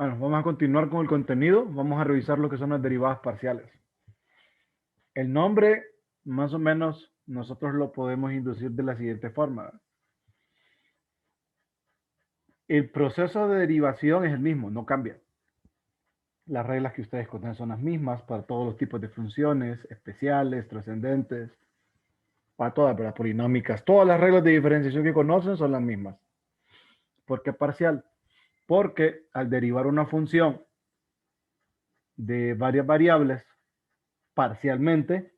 Bueno, vamos a continuar con el contenido. Vamos a revisar lo que son las derivadas parciales. El nombre, más o menos, nosotros lo podemos inducir de la siguiente forma. El proceso de derivación es el mismo, no cambia. Las reglas que ustedes conocen son las mismas para todos los tipos de funciones, especiales, trascendentes, para todas, para polinómicas. Todas las reglas de diferenciación que conocen son las mismas. ¿Por qué parcial? Porque al derivar una función de varias variables parcialmente,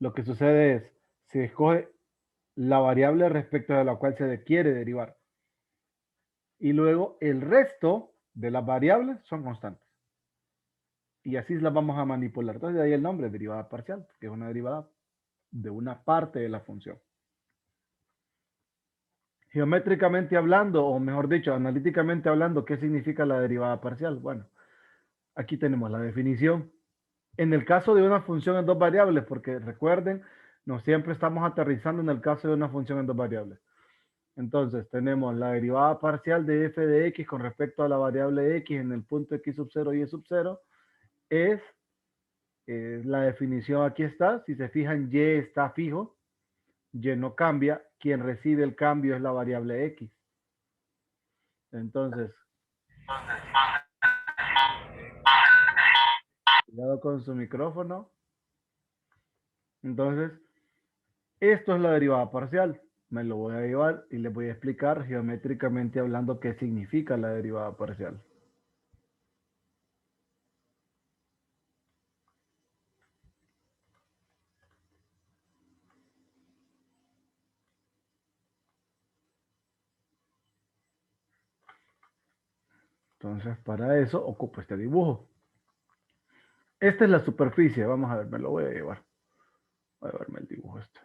lo que sucede es, se escoge la variable respecto de la cual se quiere derivar. Y luego el resto de las variables son constantes. Y así las vamos a manipular. Entonces de ahí el nombre, derivada parcial, que es una derivada de una parte de la función. Geométricamente hablando, o mejor dicho, analíticamente hablando, ¿qué significa la derivada parcial? Bueno, aquí tenemos la definición. En el caso de una función en dos variables, porque recuerden, no siempre estamos aterrizando en el caso de una función en dos variables. Entonces, tenemos la derivada parcial de f de x con respecto a la variable x en el punto x sub 0 y sub 0 es la definición aquí está. Si se fijan, y está fijo, y no cambia. Quien recibe el cambio es la variable x. Entonces, cuidado con su micrófono. Entonces, esto es la derivada parcial. Me lo voy a llevar y les voy a explicar geométricamente hablando qué significa la derivada parcial. Entonces, para eso ocupo este dibujo. Esta es la superficie. Vamos a ver, me lo voy a llevar. Voy a llevarme el dibujo este.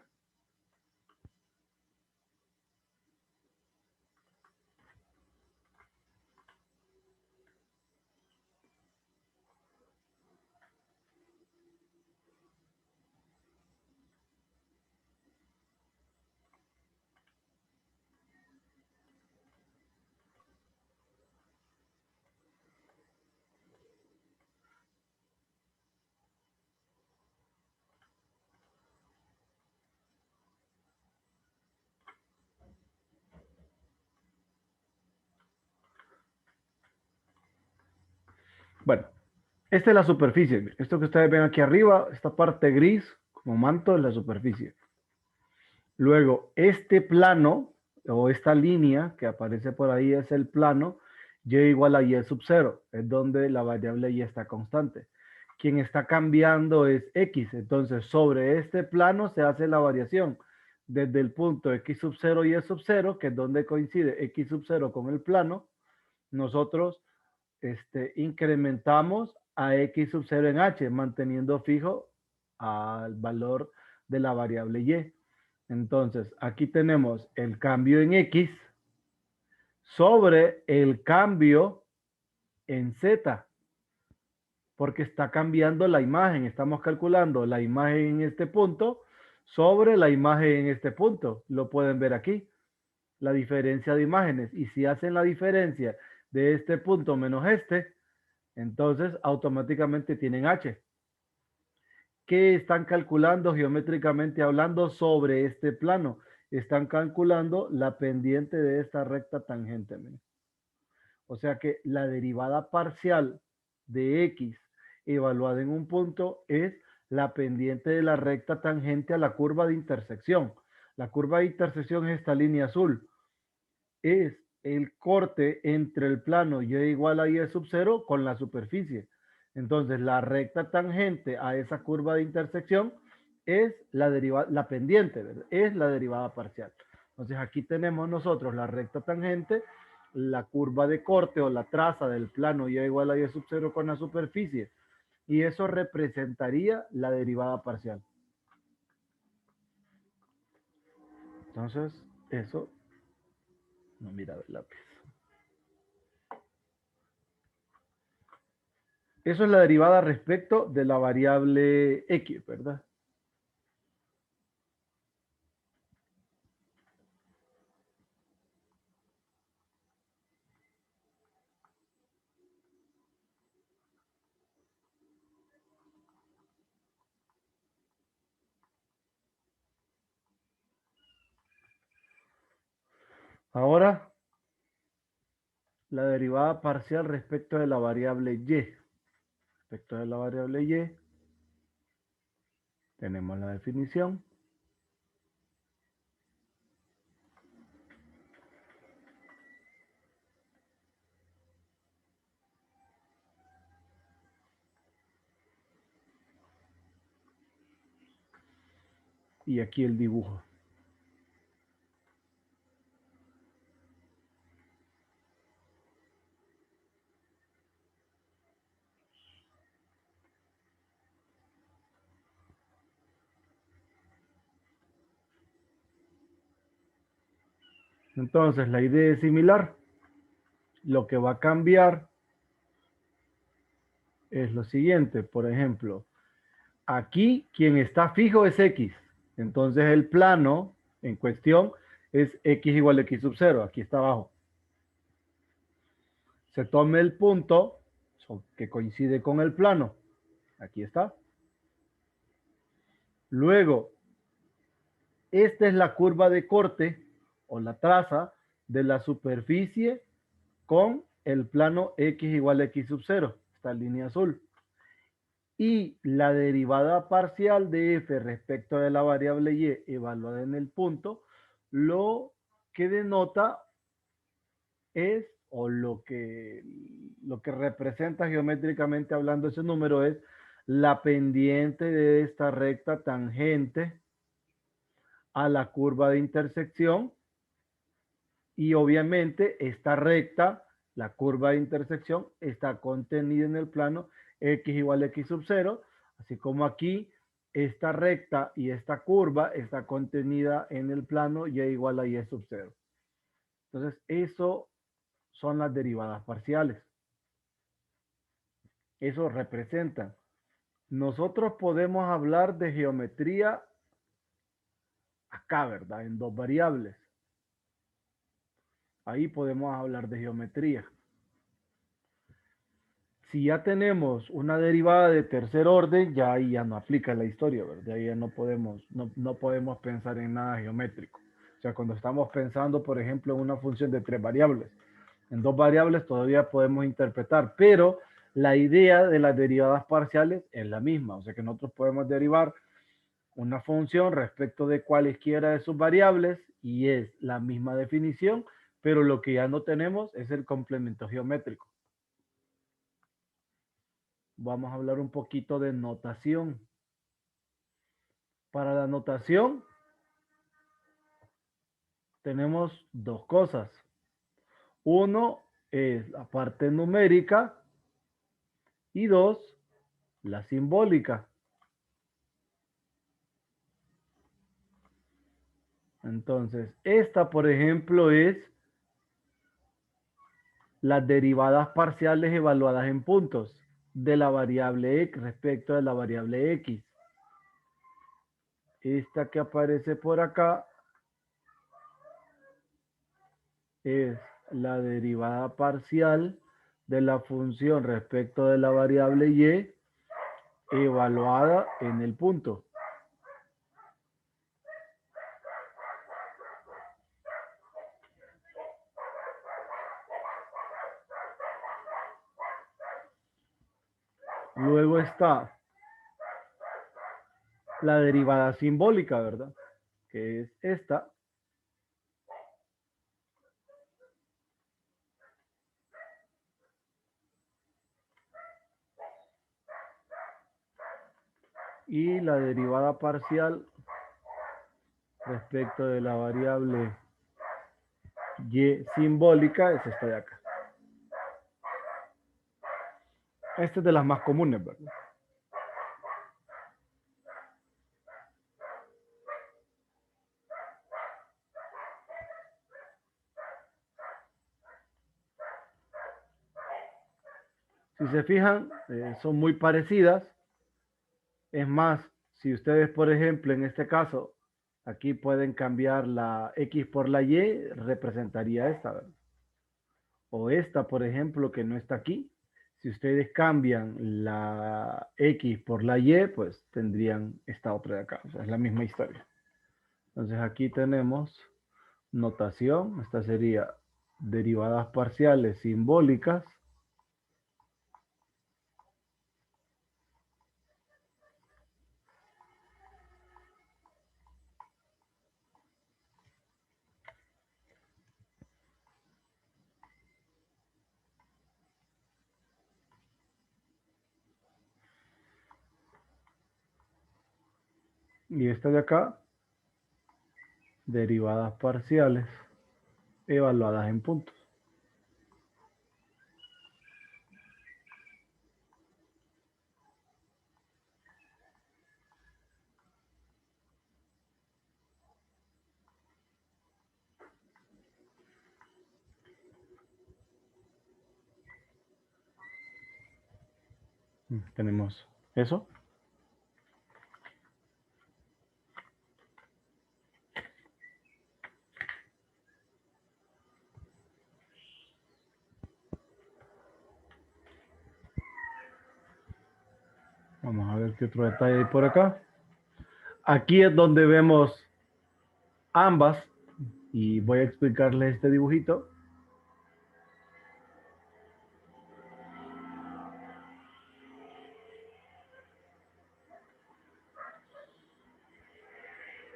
Bueno, esta es la superficie. Esto que ustedes ven aquí arriba, esta parte gris como manto es la superficie. Luego, este plano o esta línea que aparece por ahí es el plano y igual a y sub 0, es donde la variable y está constante. Quien está cambiando es x, entonces sobre este plano se hace la variación desde el punto x sub 0 y sub 0, que es donde coincide x sub 0 con el plano. Nosotros incrementamos a x sub 0 en h, manteniendo fijo al valor de la variable y. Entonces, aquí tenemos el cambio en x sobre el cambio en z, porque está cambiando la imagen. Estamos calculando la imagen en este punto sobre la imagen en este punto. Lo pueden ver aquí, la diferencia de imágenes. Y si hacen la diferencia de este punto menos este, entonces automáticamente tienen h. ¿Qué están calculando geométricamente hablando sobre este plano? Están calculando la pendiente de esta recta tangente. Miren. O sea que la derivada parcial de x evaluada en un punto es la pendiente de la recta tangente a la curva de intersección. La curva de intersección es esta línea azul. Es el corte entre el plano y igual a y sub 0 con la superficie. Entonces, la recta tangente a esa curva de intersección es la pendiente, ¿verdad? Es la derivada parcial. Entonces, aquí tenemos nosotros la recta tangente, la curva de corte o la traza del plano y igual a y sub 0 con la superficie. Y eso representaría la derivada parcial. Entonces, eso, no mira el lápiz. Eso es la derivada respecto de la variable x, ¿verdad? Ahora, la derivada parcial respecto de la variable y. Respecto de la variable y, tenemos la definición. Y aquí el dibujo. Entonces, la idea es similar. Lo que va a cambiar es lo siguiente. Por ejemplo, aquí quien está fijo es X. Entonces, el plano en cuestión es X igual a X sub 0. Aquí está abajo. Se tome el punto que coincide con el plano. Aquí está. Luego, esta es la curva de corte o la traza de la superficie con el plano X igual a X sub 0. Esta línea azul. Y la derivada parcial de f respecto de la variable y evaluada en el punto, lo que denota es, o lo que representa geométricamente hablando ese número es la pendiente de esta recta tangente a la curva de intersección, y obviamente esta recta, la curva de intersección, está contenida en el plano X igual a X sub 0, así como aquí esta recta y esta curva está contenida en el plano Y igual a Y sub 0. Entonces, eso son las derivadas parciales. Eso representa. Nosotros podemos hablar de geometría acá, ¿verdad? En dos variables. Ahí podemos hablar de geometría. Si ya tenemos una derivada de tercer orden, ya ahí ya no aplica la historia, ¿verdad? Ahí ya no podemos pensar en nada geométrico. O sea, cuando estamos pensando, por ejemplo, en una función de tres variables, en dos variables todavía podemos interpretar, pero la idea de las derivadas parciales es la misma. O sea, que nosotros podemos derivar una función respecto de cualesquiera de sus variables y es la misma definición, pero lo que ya no tenemos es el complemento geométrico. Vamos a hablar un poquito de notación. Para la notación tenemos dos cosas. Uno es la parte numérica y dos, la simbólica. Entonces, esta, por ejemplo, es las derivadas parciales evaluadas en puntos de la variable x respecto de la variable x. Esta que aparece por acá es la derivada parcial de la función respecto de la variable y evaluada en el punto. Luego está la derivada simbólica, ¿verdad? Que es esta. Y la derivada parcial respecto de la variable y simbólica es esta de acá. Esta es de las más comunes, ¿verdad? Si se fijan, son muy parecidas. Es más, si ustedes, por ejemplo, en este caso, aquí pueden cambiar la X por la Y, representaría esta, ¿verdad? O esta, por ejemplo, que no está aquí. Si ustedes cambian la X por la Y, pues tendrían esta otra de acá. O sea, es la misma historia. Entonces aquí tenemos Notación, esta sería derivadas parciales simbólicas. Y esta de acá, derivadas parciales evaluadas en puntos. Tenemos eso. Vamos a ver qué otro detalle hay por acá. Aquí es donde vemos ambas y voy a explicarles este dibujito.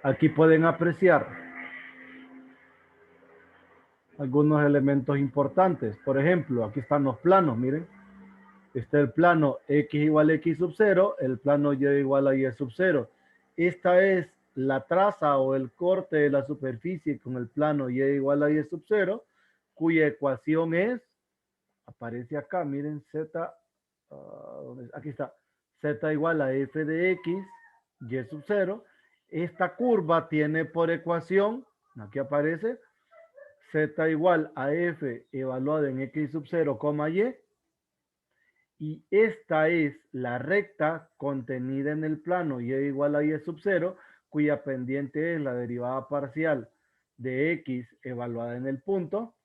Aquí pueden apreciar algunos elementos importantes. Por ejemplo, aquí están los planos, miren. Está el plano x igual a x sub 0, el plano y igual a y sub 0. Esta es la traza o el corte de la superficie con el plano y igual a y sub 0, cuya ecuación es, aparece acá, miren, z, aquí está, z igual a f de x, y sub 0. Esta curva tiene por ecuación, aquí aparece, z igual a f evaluada en x sub 0, y esta es la recta contenida en el plano y igual a y sub 0, cuya pendiente es la derivada parcial de x evaluada en el punto.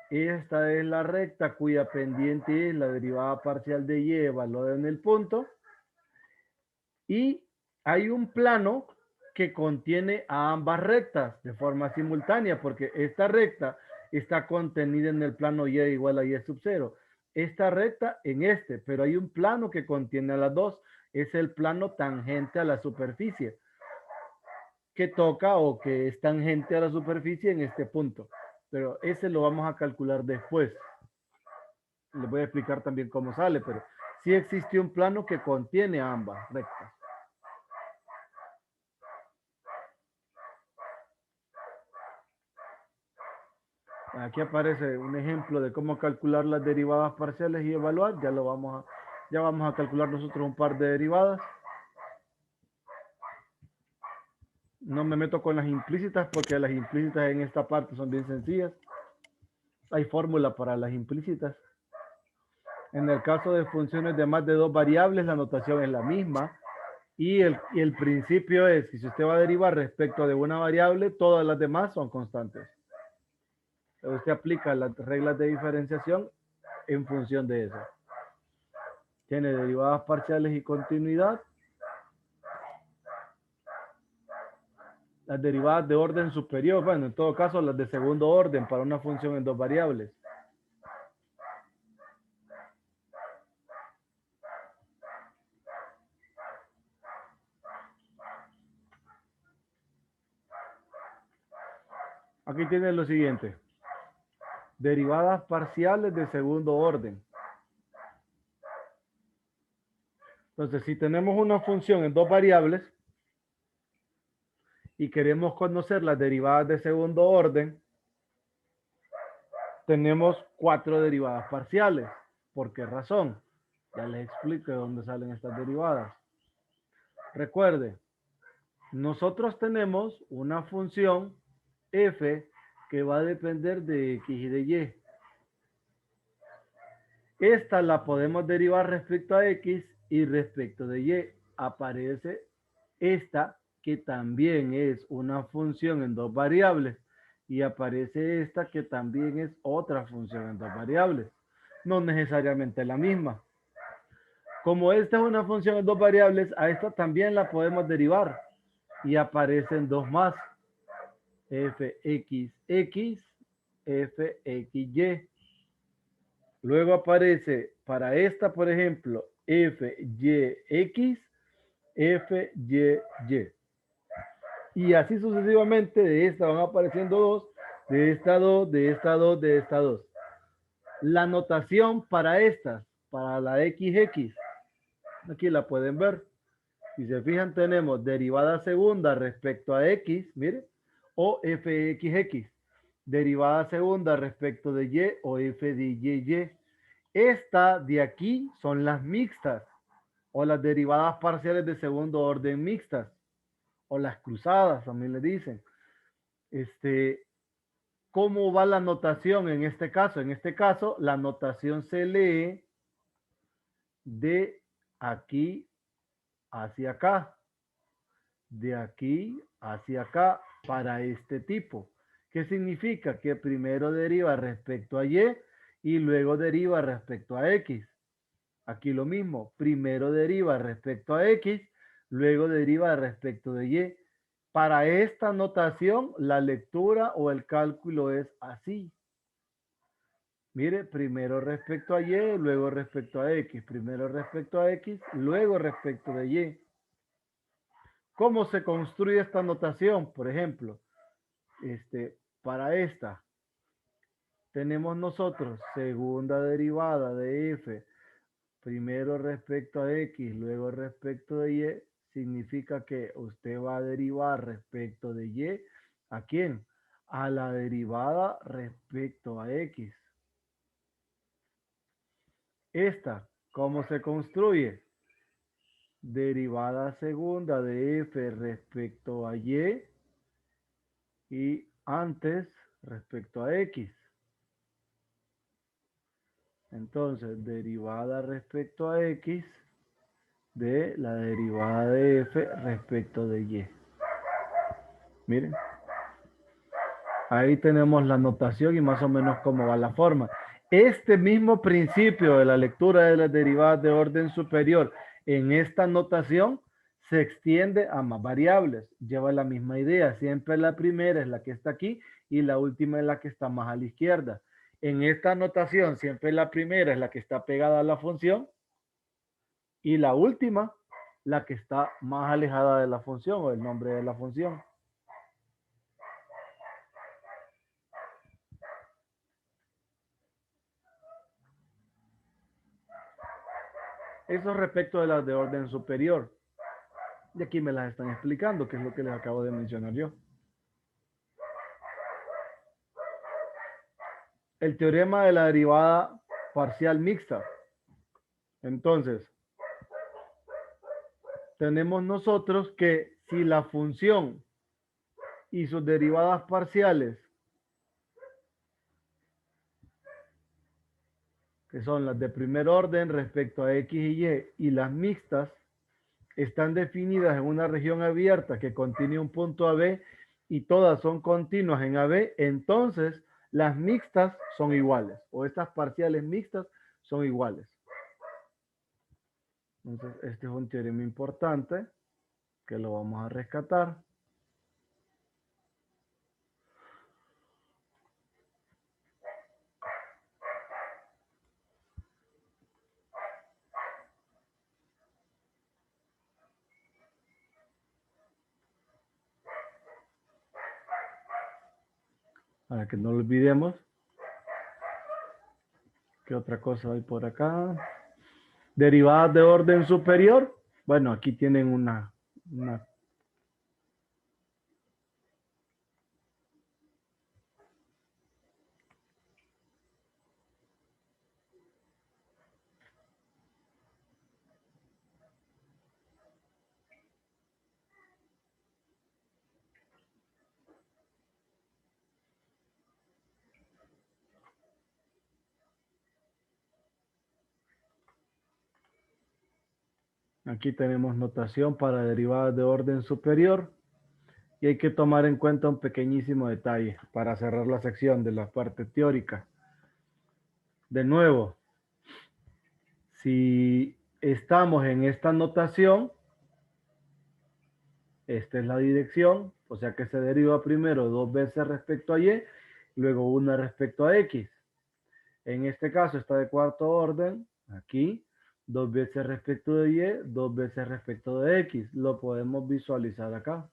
Esta es la recta cuya pendiente es la derivada parcial de y evaluada en el punto. Y hay un plano que contiene a ambas rectas de forma simultánea, porque esta recta está contenida en el plano y igual a y sub 0. Esta recta en este, pero hay un plano que contiene a las dos. Es el plano tangente a la superficie, que toca o que es tangente a la superficie en este punto. Pero ese lo vamos a calcular después. Les voy a explicar también cómo sale, pero sí existe un plano que contiene a ambas rectas. Aquí aparece un ejemplo de cómo calcular las derivadas parciales y evaluar. Ya vamos a calcular nosotros un par de derivadas. No me meto con las implícitas porque las implícitas en esta parte son bien sencillas. Hay fórmula para las implícitas. En el caso de funciones de más de dos variables, la notación es la misma. Y el principio es, si usted va a derivar respecto de una variable, todas las demás son constantes. Usted aplica las reglas de diferenciación en función de eso. Tiene derivadas parciales y continuidad. Las derivadas de orden superior, bueno, en todo caso las de segundo orden para una función en dos variables. Aquí tiene lo siguiente. Derivadas parciales de segundo orden. Entonces, si tenemos una función en dos variables y queremos conocer las derivadas de segundo orden, tenemos 4 derivadas parciales. ¿Por qué razón? Ya les explico de dónde salen estas derivadas. Recuerde, nosotros tenemos una función f que va a depender de x y de y. Esta la podemos derivar respecto a x y respecto de y. Aparece esta que también es una función en dos variables y aparece esta que también es otra función en dos variables. No necesariamente la misma. Como esta es una función en dos variables, a esta también la podemos derivar y aparecen dos más. fxx, fxy. Luego aparece para esta, por ejemplo, fyx, fyy. Y así sucesivamente, de esta van apareciendo dos, de esta dos, de esta dos, de esta dos. La notación para estas, para la xx, aquí la pueden ver. Si se fijan, tenemos derivada segunda respecto a x, mire, o fxx. Derivada segunda respecto de y o f de y. Esta de aquí son las mixtas o las derivadas parciales de segundo orden mixtas o las cruzadas, también le dicen. ¿Cómo va la notación en este caso? En este caso, la notación se lee de aquí hacia acá, de aquí hacia acá para este tipo. ¿Qué significa? Que primero deriva respecto a y luego deriva respecto a x. Aquí lo mismo, primero deriva respecto a x, luego deriva respecto de y. Para esta notación, la lectura o el cálculo es así. Mire, primero respecto a y, luego respecto a x. Primero respecto a x, luego respecto de y. ¿Cómo se construye esta notación? Por ejemplo, para esta, tenemos nosotros segunda derivada de f, primero respecto a x, luego respecto de y, significa que usted va a derivar respecto de y, ¿a quién? A la derivada respecto a x. Esta, ¿cómo se construye? Derivada segunda de f respecto a y antes respecto a x. Entonces, derivada respecto a x de la derivada de f respecto de y. Miren. Ahí tenemos la notación y más o menos cómo va la forma. Este mismo principio de la lectura de las derivadas de orden superior en esta notación se extiende a más variables. Lleva la misma idea. Siempre la primera es la que está aquí y la última es la que está más a la izquierda. En esta notación siempre la primera es la que está pegada a la función y la última la que está más alejada de la función o el nombre de la función. Eso respecto de las de orden superior. Y aquí me las están explicando, que es lo que les acabo de mencionar yo. El teorema de la derivada parcial mixta. Entonces, tenemos nosotros que si la función y sus derivadas parciales, que son las de primer orden respecto a x y las mixtas, están definidas en una región abierta que contiene un punto AB y todas son continuas en AB, entonces las mixtas son iguales, o estas parciales mixtas son iguales. Entonces, este es un teorema importante que lo vamos a rescatar. Para que no lo olvidemos. ¿Qué otra cosa hay por acá? Derivadas de orden superior. Bueno, aquí tienen una aquí tenemos notación para derivadas de orden superior y hay que tomar en cuenta un pequeñísimo detalle para cerrar la sección de la parte teórica. De nuevo, si estamos en esta notación, esta es la dirección, O sea que se deriva primero 2 veces respecto a y, luego una respecto a x. En este caso está de cuarto orden, aquí, 2 veces respecto de y, 2 veces respecto de x. Lo podemos visualizar acá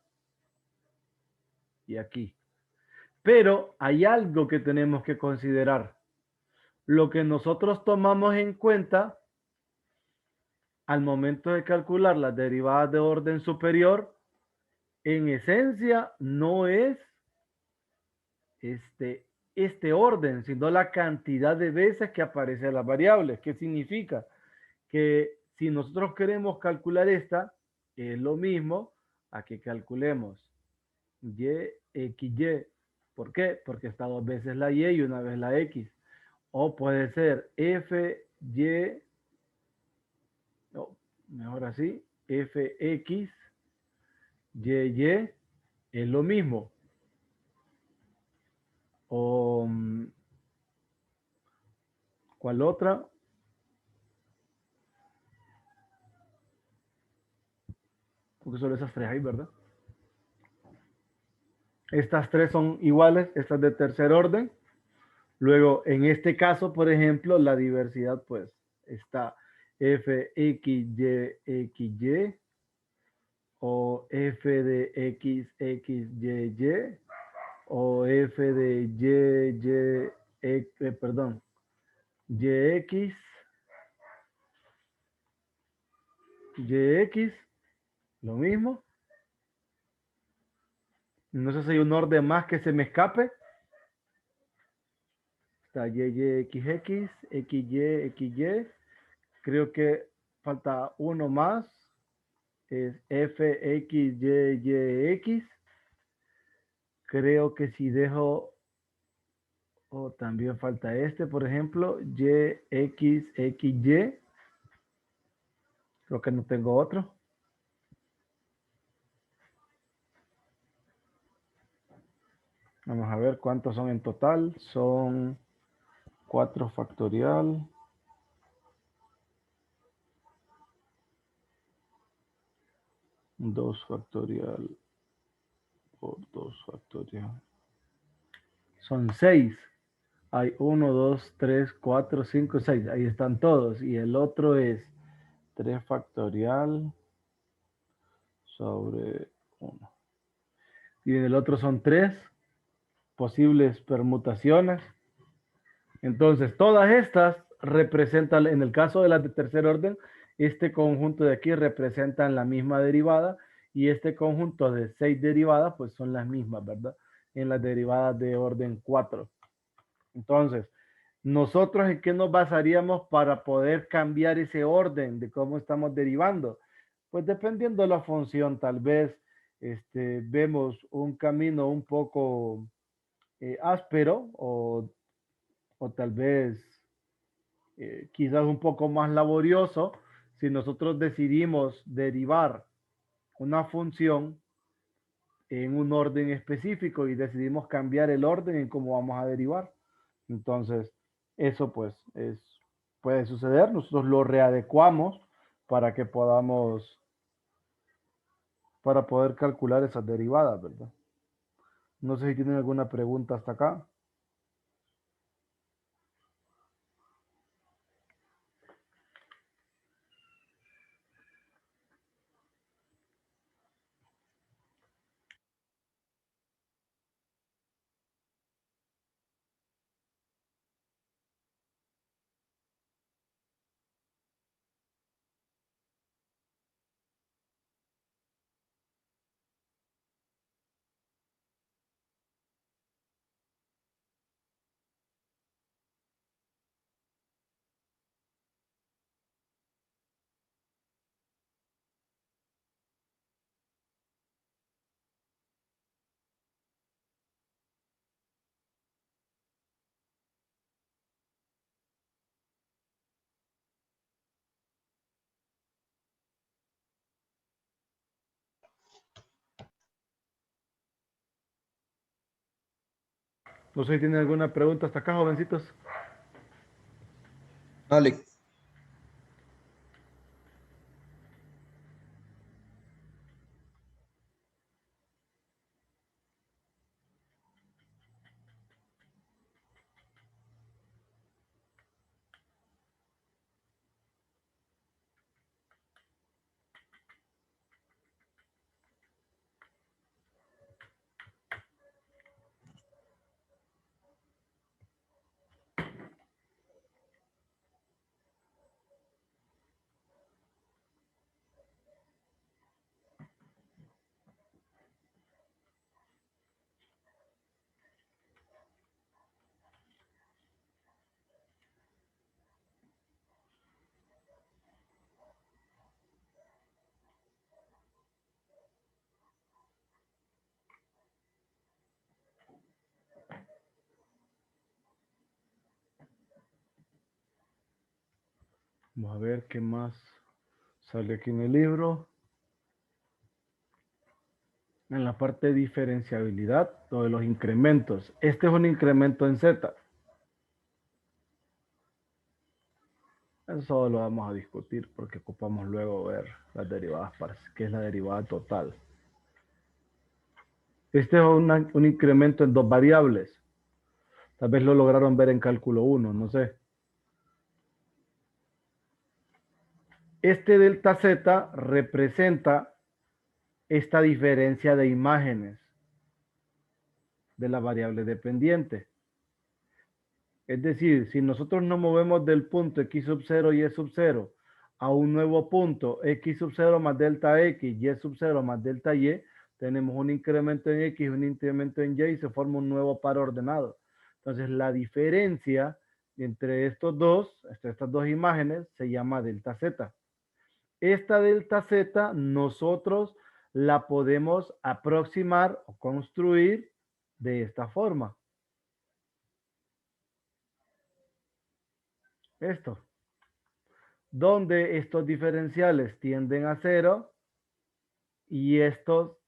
y aquí. Pero hay algo que tenemos que considerar. Lo que nosotros tomamos en cuenta al momento de calcular las derivadas de orden superior, en esencia no es este orden, sino la cantidad de veces que aparecen las variables. ¿Qué significa? Que si nosotros queremos calcular esta, es lo mismo a que calculemos y, x, y. ¿Por qué? Porque está 2 veces la y una vez la x. O puede ser f, y, no, mejor así, fx, y, es lo mismo. O, ¿cuál otra? Porque solo esas tres hay, ¿verdad? Estas tres son iguales, estas de tercer orden. Luego, en este caso, por ejemplo, la diversidad, pues, está f, x, y, x, y, o f de x, x, y, y, o f de perdón, yx, yx, lo mismo. No sé si hay un orden más que se me escape. Está yxx, xy, xy. Creo que falta uno más. Es fxyx. Creo que si dejo, o también falta este, por ejemplo, yxxy. Creo que no tengo otro. Vamos a ver cuántos son en total. Son 4 factorial. 2 factorial por 2 factorial. Son 6. Hay 1, 2, 3, 4, 5, 6. Ahí están todos. Y el otro es 3 factorial sobre 1. Y en el otro son 3 posibles permutaciones. Entonces, todas estas representan, en el caso de las de tercer orden, este conjunto de aquí representan la misma derivada y este conjunto de 6 derivadas, pues son las mismas, ¿verdad? En las derivadas de orden 4. Entonces, nosotros en qué nos basaríamos para poder cambiar ese orden de cómo estamos derivando. Pues dependiendo de la función, tal vez vemos un camino un poco áspero o tal vez quizás un poco más laborioso si nosotros decidimos derivar una función en un orden específico y decidimos cambiar el orden en cómo vamos a derivar. Entonces, eso pues puede suceder. Nosotros lo readecuamos para que para poder calcular esas derivadas, ¿verdad? No sé si tienen alguna pregunta hasta acá. No sé si tienen alguna pregunta hasta acá, jovencitos. Vale. Vamos a ver qué más sale aquí en el libro. En la parte de diferenciabilidad, lo de los incrementos. Este es un incremento en Z. Eso lo vamos a discutir porque ocupamos luego ver las derivadas parciales, que es la derivada total. Este es un incremento en dos variables. Tal vez lo lograron ver en cálculo 1, no sé. Este delta Z representa esta diferencia de imágenes de la variable dependiente. Es decir, si nosotros nos movemos del punto x sub 0 y y sub 0 a un nuevo punto x sub 0 más delta x, y sub 0 más delta y, tenemos un incremento en x, un incremento en y y se forma un nuevo par ordenado. Entonces la diferencia entre estas dos imágenes se llama delta z. Esta delta z nosotros la podemos aproximar o construir de esta forma. Esto, donde estos diferenciales tienden a cero y estos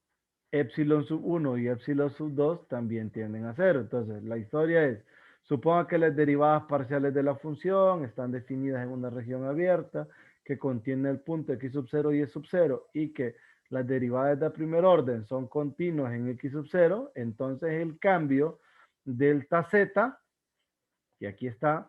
epsilon sub 1 y epsilon sub 2 también tienden a cero. Entonces, la historia es, suponga que las derivadas parciales de la función están definidas en una región abierta que contiene el punto x sub 0 y y sub 0 y que las derivadas de primer orden son continuas en x sub 0, entonces el cambio delta z, y aquí está,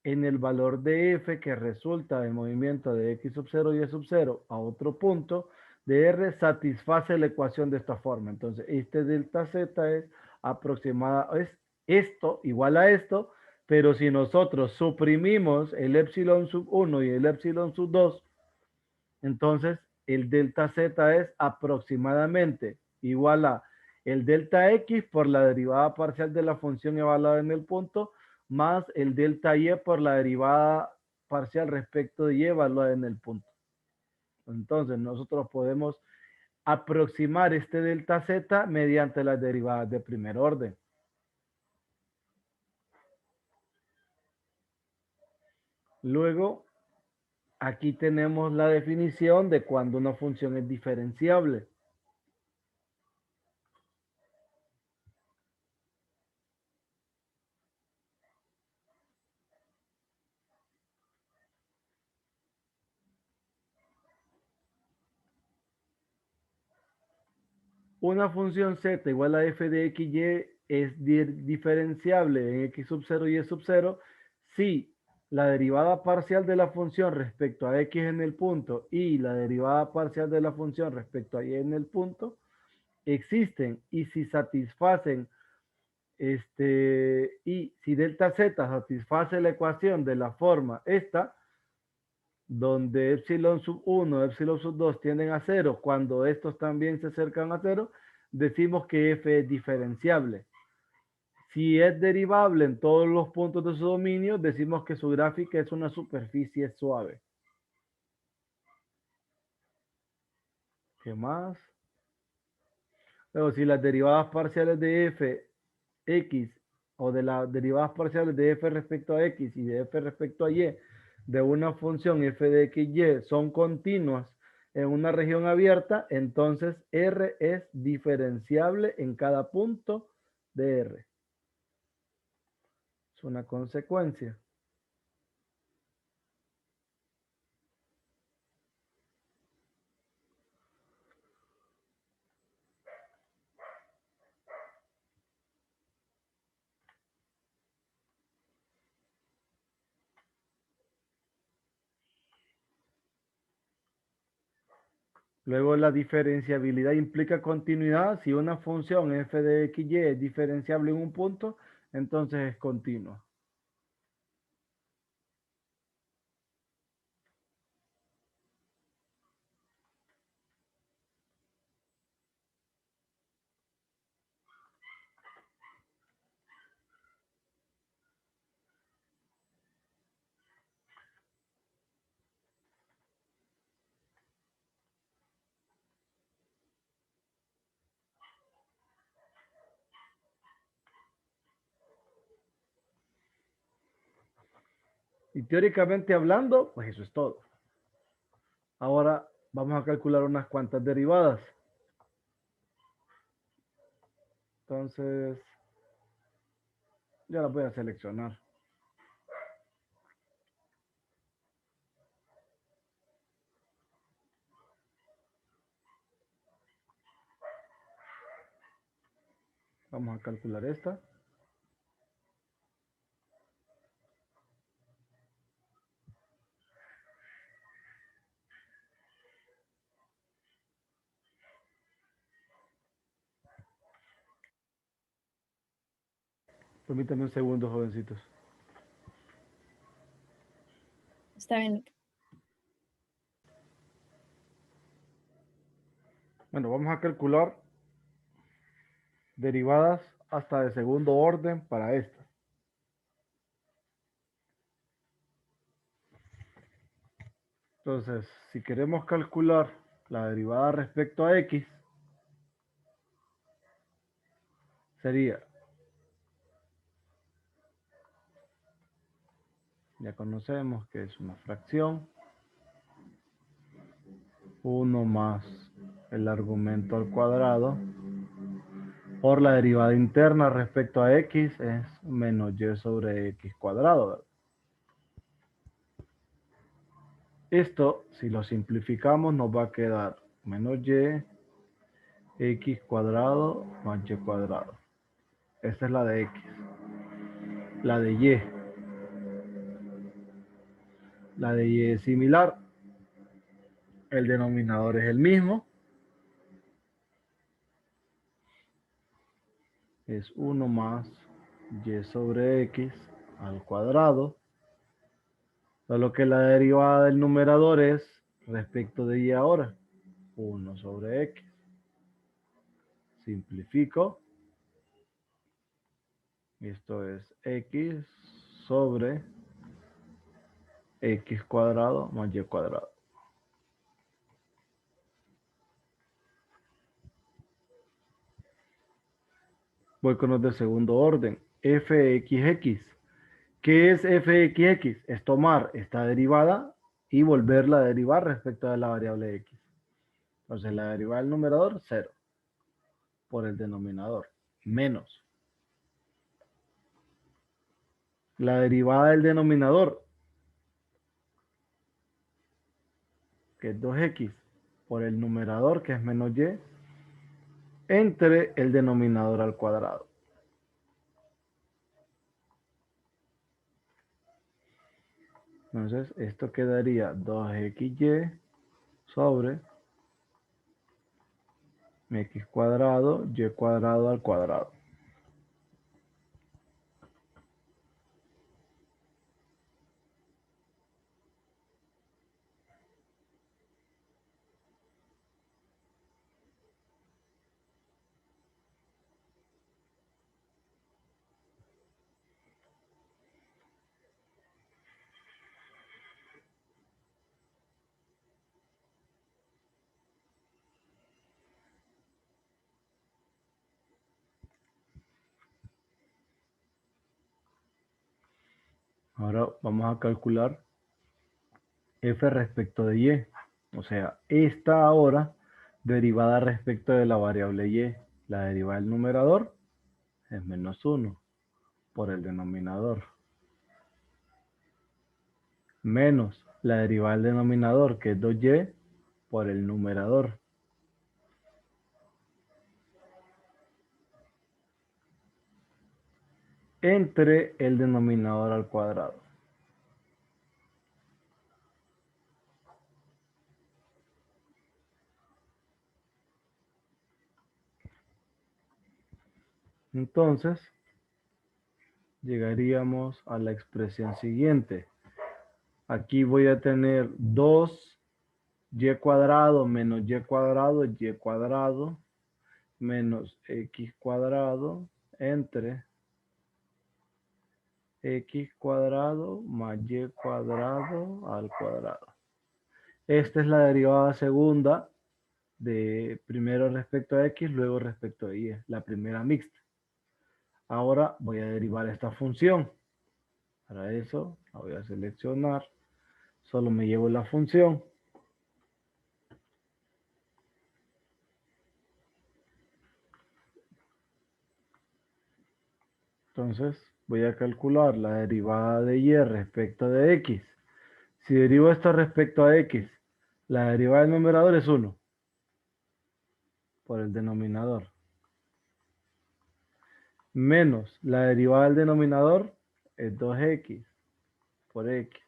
en el valor de f que resulta del movimiento de x sub 0 y y sub 0 a otro punto de r satisface la ecuación de esta forma. Entonces, este delta z es aproximada, es esto igual a esto, pero si nosotros suprimimos el epsilon sub 1 y el epsilon sub 2, entonces el delta z es aproximadamente igual a el delta x por la derivada parcial de la función evaluada en el punto más el delta y por la derivada parcial respecto de y evaluada en el punto. Entonces nosotros podemos aproximar este delta z mediante las derivadas de primer orden. Luego, aquí tenemos la definición de cuando una función es diferenciable. Una función z igual a f de x, y es diferenciable en x sub 0 y y sub 0 si la derivada parcial de la función respecto a x en el punto y la derivada parcial de la función respecto a y en el punto existen y si satisfacen y si delta z satisface la ecuación de la forma esta, donde epsilon sub 1, epsilon sub 2 tienden a cero, cuando estos también se acercan a cero, decimos que f es diferenciable. Si es derivable en todos los puntos de su dominio, decimos que su gráfica es una superficie suave. ¿Qué más? Luego, si las derivadas parciales de f, x, o de las derivadas parciales de f respecto a x y de f respecto a y, de una función f de x, y son continuas en una región abierta, entonces R es diferenciable en cada punto de R. Es una consecuencia. Luego la diferenciabilidad implica continuidad. Si una función f de x, y es diferenciable en un punto, entonces es continua. Y teóricamente hablando, pues eso es todo. Ahora vamos a calcular unas cuantas derivadas. Entonces, ya las voy a seleccionar. Vamos a calcular esta. Permítanme un segundo, jovencitos. Está bien. Bueno, vamos a calcular derivadas hasta de segundo orden para esta. Entonces, si queremos calcular la derivada respecto a x, sería, ya conocemos que es una fracción, 1 más el argumento al cuadrado, por la derivada interna respecto a x es menos y sobre x cuadrado, ¿verdad? Esto, si lo simplificamos, nos va a quedar menos y x cuadrado más y cuadrado. Esta es la de x. La de y. La de y es similar. El denominador es el mismo. Es 1 más y sobre x al cuadrado. Solo que la derivada del numerador es respecto de y ahora. 1 sobre x. Simplifico. Esto es x sobre x cuadrado más y cuadrado. Voy con los de segundo orden. Fxx. ¿Qué es fxx? Es tomar esta derivada y volverla a derivar respecto de la variable x. Entonces la derivada del numerador, 0. Por el denominador, menos. La derivada del denominador, que es 2x, por el numerador, que es menos y, entre el denominador al cuadrado. Entonces, esto quedaría 2xy sobre x cuadrado, y cuadrado al cuadrado. Ahora vamos a calcular f respecto de y. O sea, esta ahora derivada respecto de la variable y. La derivada del numerador es menos 1 por el denominador. Menos la derivada del denominador, que es 2y, por el numerador. Entre el denominador al cuadrado. Entonces, llegaríamos a la expresión siguiente. Aquí voy a tener 2y cuadrado menos y cuadrado menos x cuadrado entre x cuadrado más y cuadrado al cuadrado. Esta es la derivada segunda de primero respecto a x, luego respecto a y, la primera mixta. Ahora voy a derivar esta función. Para eso la voy a seleccionar. Solo me llevo la función. Entonces voy a calcular la derivada de y respecto de x. Si derivo esto respecto a x, la derivada del numerador es 1 por el denominador. Menos la derivada del denominador es 2x por x.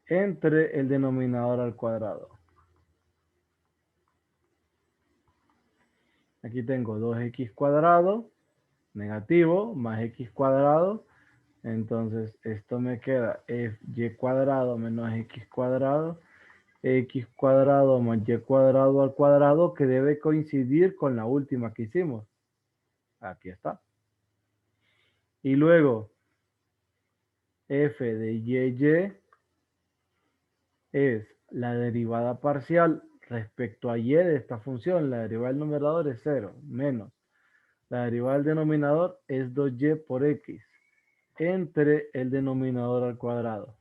Entre el denominador al cuadrado. Aquí tengo 2x cuadrado negativo más x cuadrado. Entonces esto me queda y cuadrado menos x cuadrado más y cuadrado al cuadrado, que debe coincidir con la última que hicimos. Aquí está. Y luego f de y es la derivada parcial respecto a y de esta función. La derivada del numerador es 0 menos la derivada del denominador es 2y por x entre el denominador al cuadrado.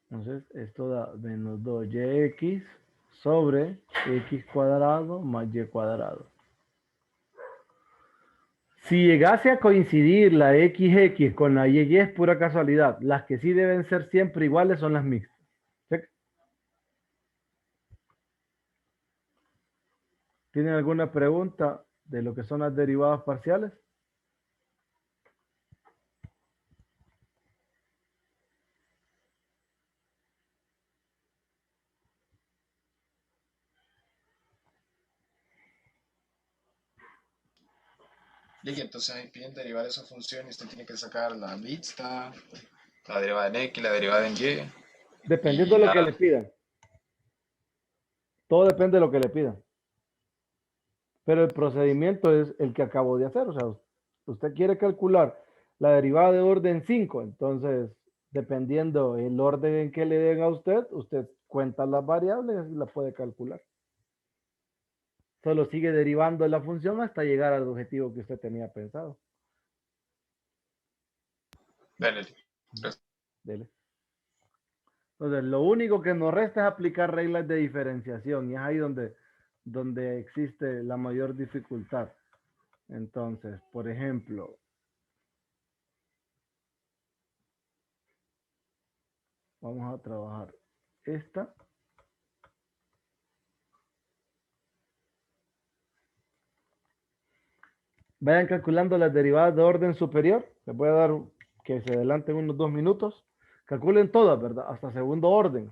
Entonces, esto da menos 2yx sobre x cuadrado más y cuadrado. Si llegase a coincidir la xx con la y es pura casualidad. Las que sí deben ser siempre iguales son las mixtas. ¿Sí? ¿Tienen alguna pregunta de lo que son las derivadas parciales? Y entonces ahí piden derivar esa función y usted tiene que sacar la mixta, la derivada en x, la derivada en y. Dependiendo Y de lo que la... le pidan. Todo depende de lo que le pidan. Pero el procedimiento es el que acabo de hacer. O sea, usted quiere calcular la derivada de orden 5. Entonces, dependiendo el orden en que le den a usted, usted cuenta las variables y las puede calcular. Solo sigue derivando la función hasta llegar al objetivo que usted tenía pensado. Dale. Dele. Entonces, lo único que nos resta es aplicar reglas de diferenciación y es ahí donde existe la mayor dificultad. Entonces, por ejemplo, vamos a trabajar esta. Vayan calculando las derivadas de orden superior. Les voy a dar que se adelanten unos 2 minutos. Calculen todas, ¿verdad? Hasta segundo orden.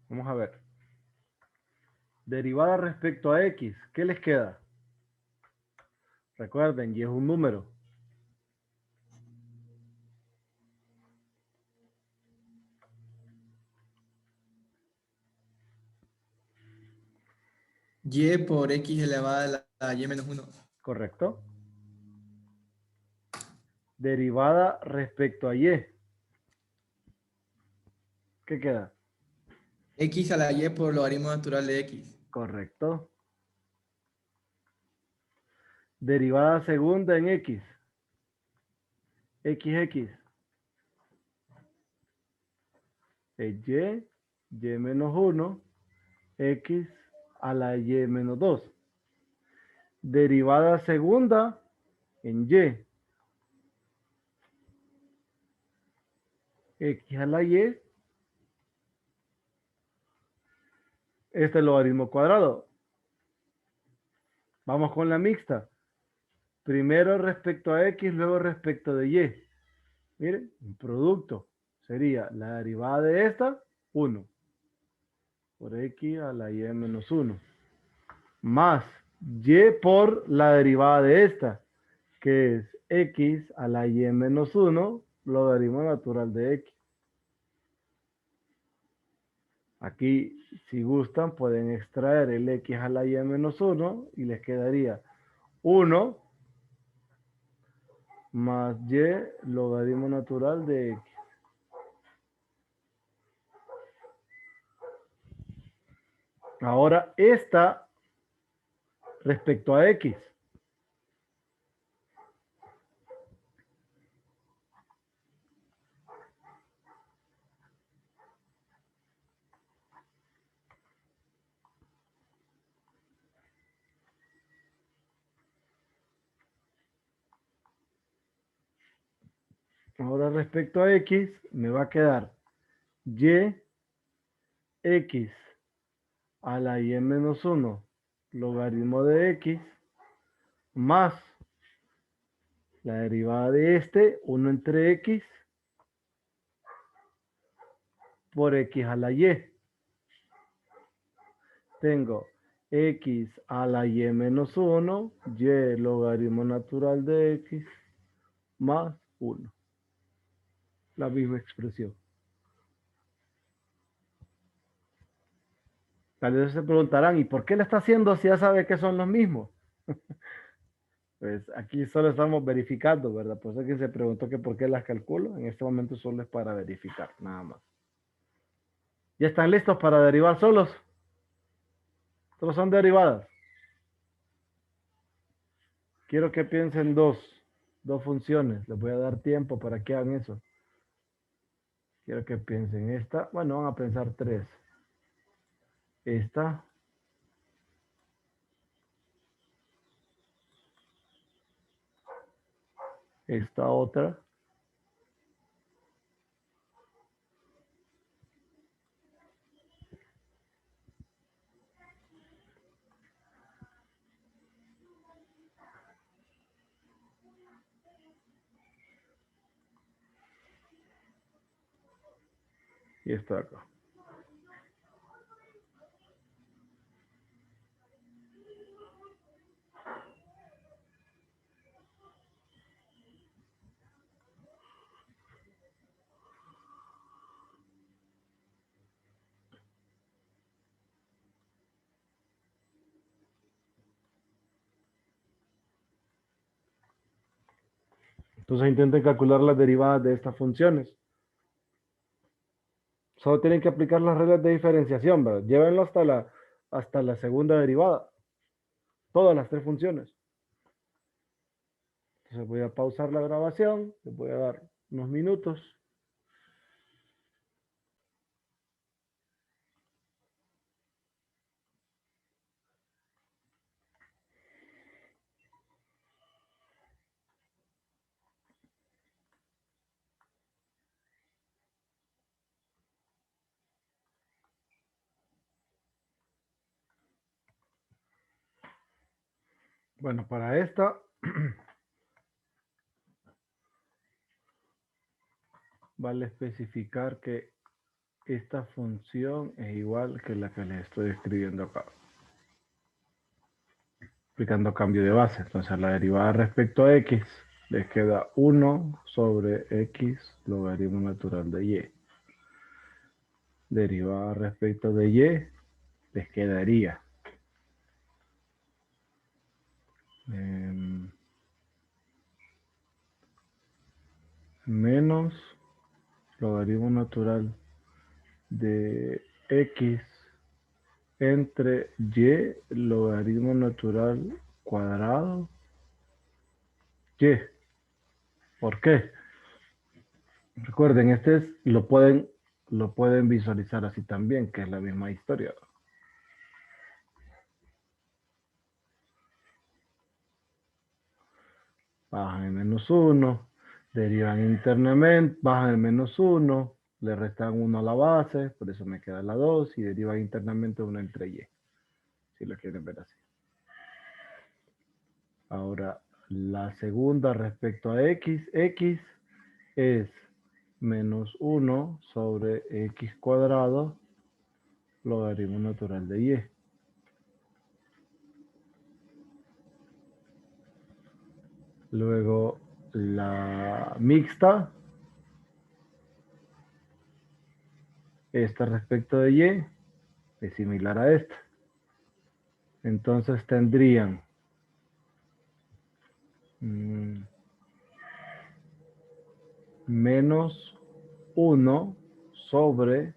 Vamos a ver. Derivada respecto a x. ¿Qué les queda? Recuerden, y es un número. Y por x elevada a la y menos 1. ¿Correcto? Derivada respecto a y. ¿Qué queda? X a la y por logaritmo natural de x. Correcto. Derivada segunda en x. XX. es y menos 1, x a la y menos 2. Derivada segunda en y. X a la y. Este es el logaritmo cuadrado. Vamos con la mixta. Primero respecto a x, luego respecto de y. Miren, un producto sería la derivada de esta, 1. Por x a la y menos 1. Más y por la derivada de esta, que es x a la y menos 1, logaritmo natural de x. Aquí, si gustan, pueden extraer el x a la y menos 1 y les quedaría 1 más y logaritmo natural de x. Ahora, esta respecto a x. Ahora respecto a x, me va a quedar y x a la y menos 1 logaritmo de x más la derivada de este, 1 entre x por x a la y. Tengo x a la y menos 1, y logaritmo natural de x más 1. La misma expresión. Tal vez se preguntarán, ¿y por qué le está haciendo si ya sabe que son los mismos? Pues aquí solo estamos verificando, ¿verdad? Por eso que se preguntó que por qué las calculo. En este momento solo es para verificar, nada más. ¿Ya están listos para derivar solos? Solo son derivadas. Quiero que piensen dos funciones. Les voy a dar tiempo para que hagan eso. Quiero que piensen esta. Bueno, van a pensar tres. Esta. Esta otra. Y esta de acá. Entonces intenten calcular las derivadas de estas funciones. Solo tienen que aplicar las reglas de diferenciación, ¿verdad? Llévenlo hasta la segunda derivada. Todas las tres funciones. Entonces voy a pausar la grabación. Les voy a dar unos minutos. Bueno, para esta vale especificar que esta función es igual que la que les estoy escribiendo acá. Aplicando cambio de base. Entonces la derivada respecto a x les queda 1 sobre x logaritmo natural de y. Derivada respecto de y les quedaría menos logaritmo natural de x entre y logaritmo natural cuadrado y. ¿Por qué? Recuerden, lo pueden lo pueden visualizar así también, que es la misma historia. Bajan el -1, derivan internamente, bajan el -1, le restan 1 a la base, por eso me queda la 2, y derivan internamente 1 entre y, si lo quieren ver así. Ahora, la segunda respecto a x es -1 sobre x cuadrado logaritmo natural de y. Luego, la mixta, esta respecto de y, es similar a esta. Entonces tendrían -1 sobre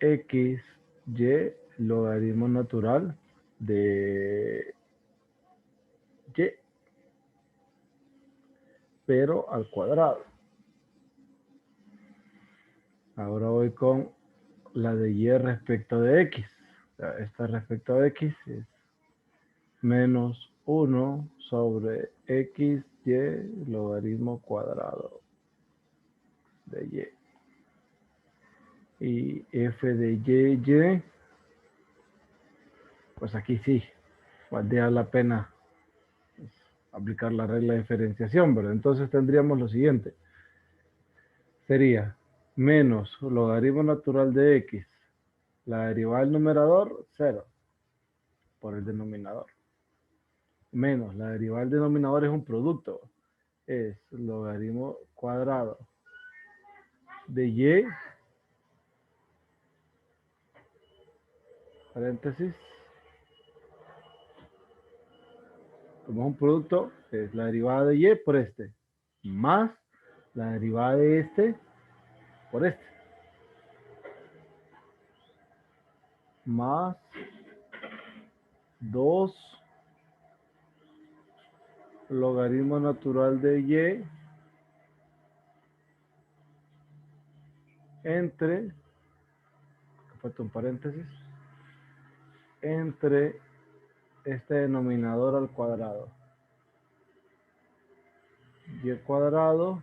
x, y, logaritmo natural de y, pero al cuadrado. Ahora voy con la de y respecto de x. O sea, esta respecto a x es -1 sobre x, y, logaritmo cuadrado de y. Y f de y, pues aquí sí, valdría la pena aplicar la regla de diferenciación, ¿verdad? Entonces tendríamos lo siguiente. Sería menos logaritmo natural de x, la derivada del numerador, 0, por el denominador. Menos la derivada del denominador es un producto, es logaritmo cuadrado de y, paréntesis, como es un producto, es la derivada de y por este, más la derivada de este por este, más 2 logaritmo natural de y entre, falta un paréntesis, entre este denominador al cuadrado. Y cuadrado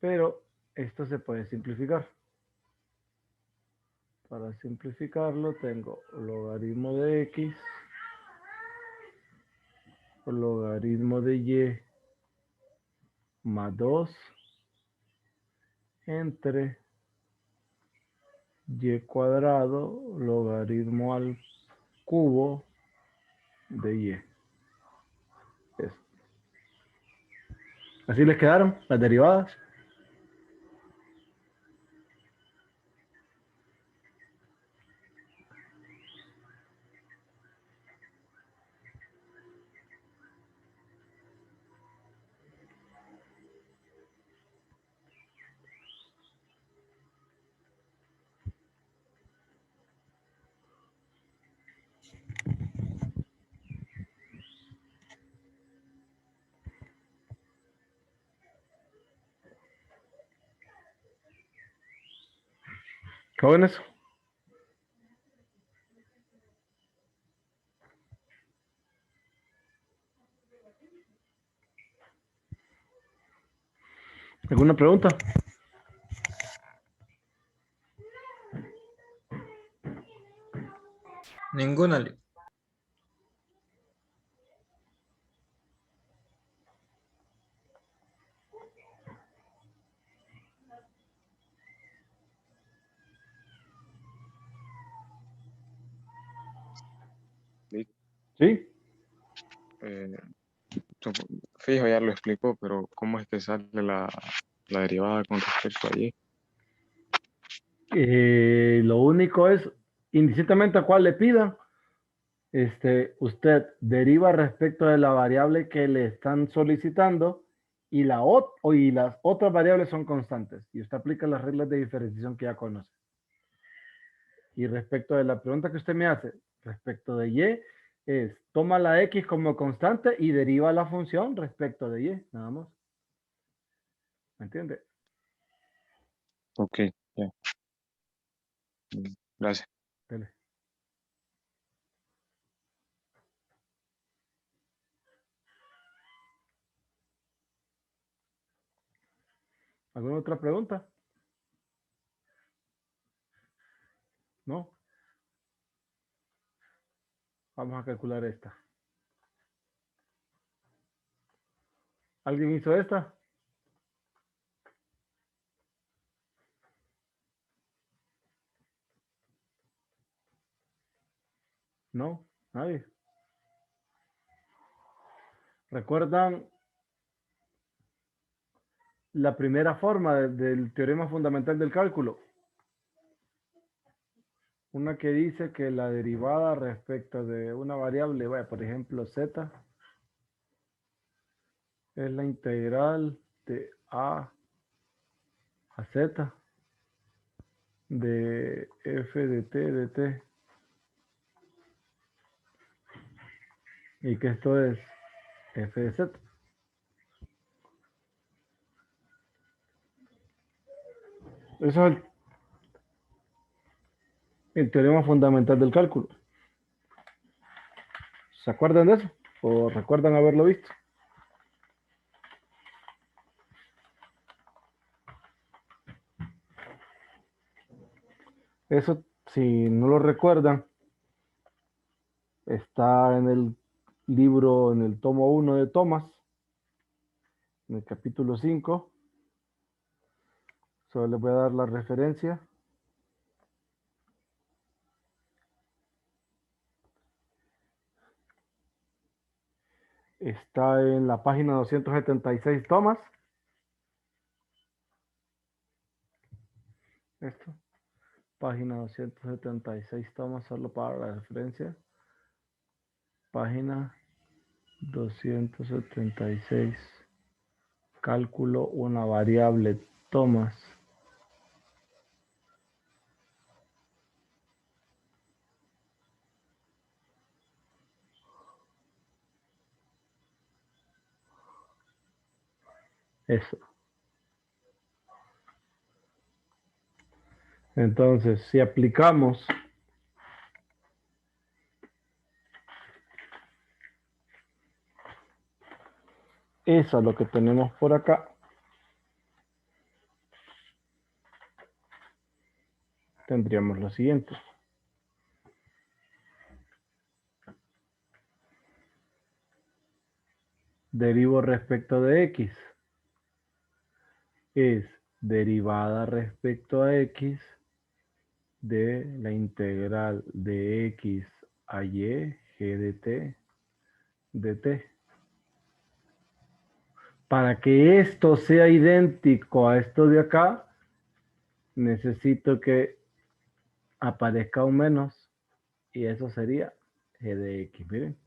pero esto se puede simplificar. Para simplificarlo tengo logaritmo de x, logaritmo de y más 2 entre y cuadrado logaritmo al cubo de y. Eso. Así les quedaron las derivadas. Jóvenes. ¿Alguna pregunta? Ninguna. ¿Sí? Fijo, ya lo explicó, pero ¿cómo es que sale la derivada con respecto a y? Lo único es, indistintamente a cuál le pidan, usted deriva respecto de la variable que le están solicitando y, y las otras variables son constantes. Y usted aplica las reglas de diferenciación que ya conoce. Y respecto de la pregunta que usted me hace, respecto de y, es toma la X como constante y deriva la función respecto de Y, nada más. ¿Me entiende? Ok, ya. Gracias. Dele. ¿Alguna otra pregunta? ¿No? Vamos a calcular esta. ¿Alguien hizo esta? No, nadie. ¿Recuerdan la primera forma del teorema fundamental del cálculo? Una que dice que la derivada respecto de una variable, vaya, por ejemplo, z, es la integral de a z de f de t de t. Y que esto es f de z. Eso es el teorema fundamental del cálculo. ¿Se acuerdan de eso? ¿O recuerdan haberlo visto? Eso, si no lo recuerdan, está en el libro, en el tomo 1 de Thomas, en el capítulo 5. Solo les voy a dar la referencia. Está en la página 276, Thomas. Esto. Página 276, Thomas, solo para la referencia. Página 276. Cálculo una variable, Thomas. Eso. Entonces, si aplicamos eso a lo que tenemos por acá, tendríamos lo siguiente. Derivo respecto de X. Es derivada respecto a X de la integral de X a Y, G de T, de T. Para que esto sea idéntico a esto de acá, necesito que aparezca un menos y eso sería G de X. Miren.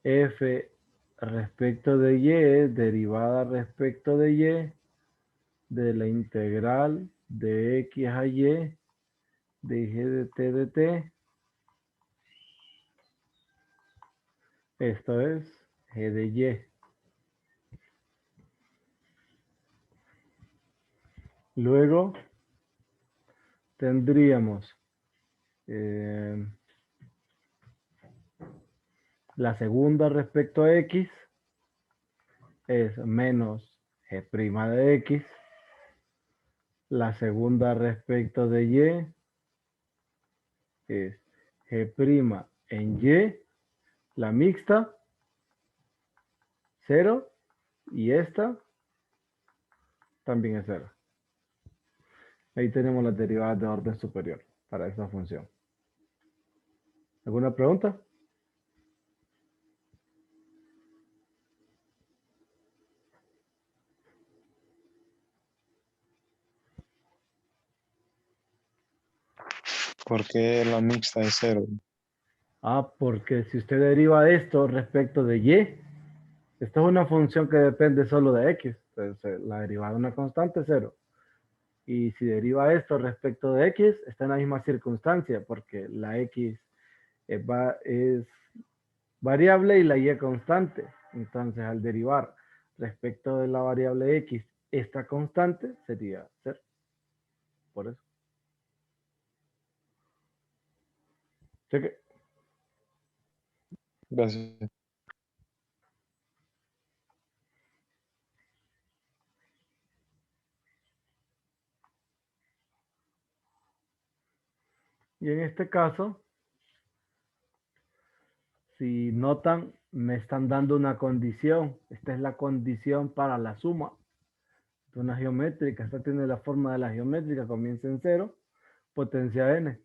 F respecto de Y es derivada respecto de Y de la integral de X a Y de G de T de T. Esto es G de Y. Luego tendríamos la segunda respecto a X es menos G' de X. La segunda respecto de Y es G' en Y, la mixta, 0, y esta también es 0. Ahí tenemos las derivadas de orden superior para esta función. ¿Alguna pregunta? ¿Por qué la mixta es 0? Porque si usted deriva esto respecto de Y, esta es una función que depende solo de X. Entonces, la derivada de una constante es 0. Y si deriva esto respecto de X, está en la misma circunstancia, porque la X es variable y la y constante. Entonces, al derivar respecto de la variable x, esta constante sería 0. Por eso. Cheque. Gracias. Y en este caso, si notan, me están dando una condición. Esta es la condición para la suma de una geométrica. Esta tiene la forma de la geométrica, comienza en 0, potencia n.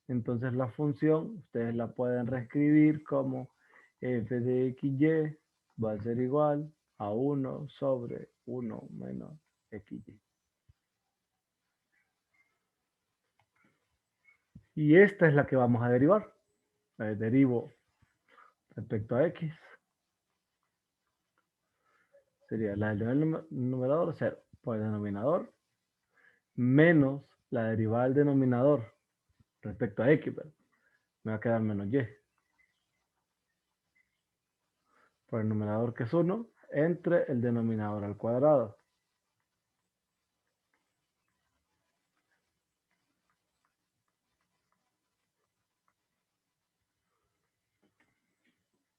Entonces la función, ustedes la pueden reescribir como f de xy va a ser igual a 1 sobre 1 menos xy. Y esta es la que vamos a derivar. Derivo respecto a x. Sería la del numerador 0 por el denominador menos la derivada del denominador respecto a x. Me va a quedar menos y. Por el numerador que es 1 entre el denominador al cuadrado.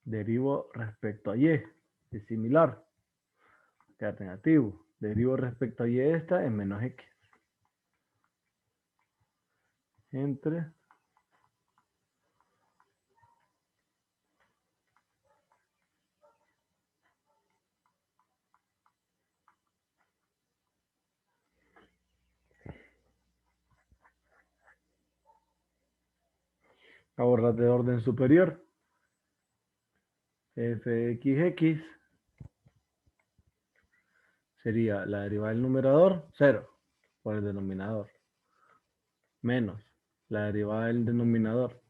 Derivo respecto a y. Es similar. Queda negativo. Derivo respecto a y esta es menos x. Entre ahorras de orden superior. Fxx sería la derivada del numerador 0 por el denominador menos la derivada del denominador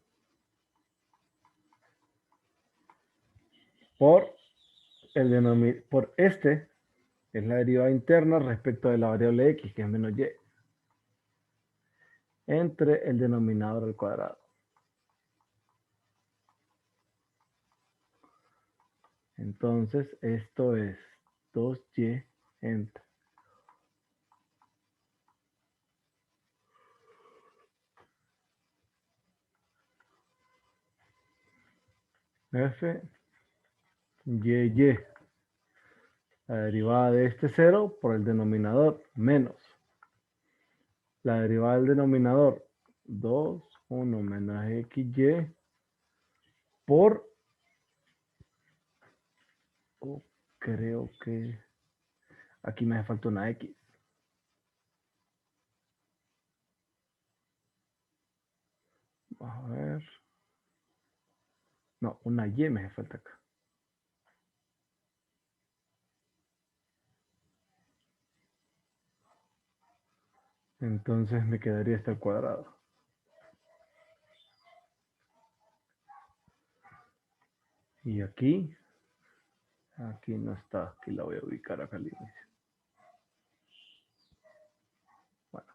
por por este, es la derivada interna respecto de la variable x, que es menos y, entre el denominador al cuadrado. Entonces, esto es 2y entre f y, la derivada de este 0 por el denominador menos la derivada del denominador 2, 1 menos xy por, creo que aquí me hace falta una x. Vamos a ver. No, una y me hace falta acá. Entonces me quedaría este al cuadrado. Y aquí no está, aquí la voy a ubicar acá al inicio. Bueno.